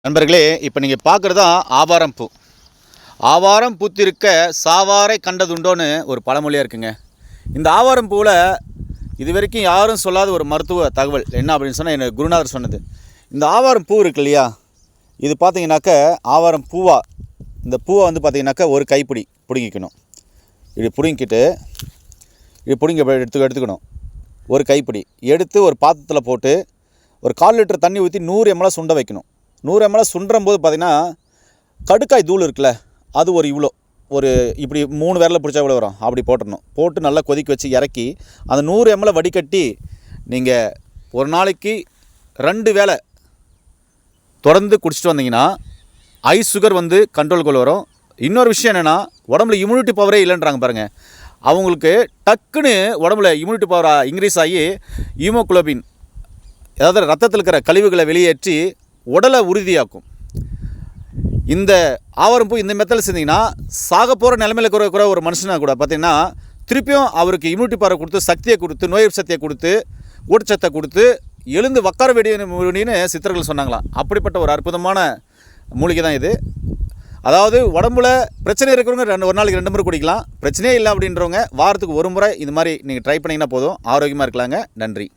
நண்பர்களே, இப்போ நீங்கள் பார்க்குறது தான் ஆவாரம் பூ. ஆவாரம் பூத்திருக்க சாவாரை கண்டதுண்டோன்னு ஒரு பழமொழியாக இருக்குங்க. இந்த ஆவாரம் பூவில் இது வரைக்கும் யாரும் சொல்லாத ஒரு மருத்துவ தகவல் என்ன அப்படின்னு சொன்னால் எனக்கு குருநாதர் சொன்னது. இந்த ஆவாரம் பூ இருக்கு இல்லையா, இது பார்த்தீங்கன்னாக்க ஆவாரம் பூவா, இந்த பூவை வந்து பார்த்தீங்கன்னாக்கா ஒரு கைப்பிடி பிடுங்கிக்கணும். இது பிடுங்கிக்கிட்டு இது எடுத்துக்கணும். ஒரு கைப்பிடி எடுத்து ஒரு பாத்திரத்தில் போட்டு ஒரு 1/4 லிட்டர் தண்ணி ஊற்றி 100 ml சுண்ட வைக்கணும். 100 ml சுண்டும் போது பார்த்திங்கன்னா கடுக்காய் தூள் இருக்குல்ல, அது ஒரு இப்படி 3 விரல பிடிச்சா கூட வரும், அப்படி போட்டுடணும். போட்டு நல்லா கொதிக்க வச்சு இறக்கி அந்த 100 ml வடிகட்டி நீங்கள் ஒரு நாளைக்கு 2 வேளை தொடர்ந்து குடிச்சிட்டு வந்தீங்கன்னா ஐஸ் சுகர் வந்து கண்ட்ரோலுக்குள்ள வரும். இன்னொரு விஷயம் என்னென்னா, உடம்புல இம்யூனிட்டி பவரே இல்லைன்றாங்க பாருங்கள். அவங்களுக்கு டக்குன்னு உடம்புல இம்யூனிட்டி பவர் இன்க்ரீஸ் ஆகி ஹீமோகுளோபின், அதாவது ரத்தத்தில் இருக்கிற கழிவுகளை வெளியேற்றி உடலை உறுதியாக்கும். இந்த ஆவாரம் பூ இந்த மெத்தடில் செஞ்சிங்கன்னா சாக போகிற நிலைமையில் இருக்கிற ஒரு மனுஷனாக கூட பார்த்திங்கன்னா திருப்பியும் அவருக்கு இம்யூனிட்டி பவர் கொடுத்து, சக்தியை கொடுத்து, நோய் சக்தியை கொடுத்து, ஊட்டச்சத்தை கொடுத்து எழுந்து உட்கார வேண்டியன்னு சித்தர்கள் சொன்னாங்களாம். அப்படிப்பட்ட ஒரு அற்புதமான மூலிகை தான் இது. அதாவது உடம்புல பிரச்சனை இருக்கிறவங்க ஒரு நாளைக்கு 2 முறை குடிக்கலாம். பிரச்சனையே இல்லை அப்படின்றவங்க வாரத்துக்கு 1 முறை இது மாதிரி நீங்கள் ட்ரை பண்ணிங்கன்னா போதும், ஆரோக்கியமாக இருக்கலாங்க. நன்றி.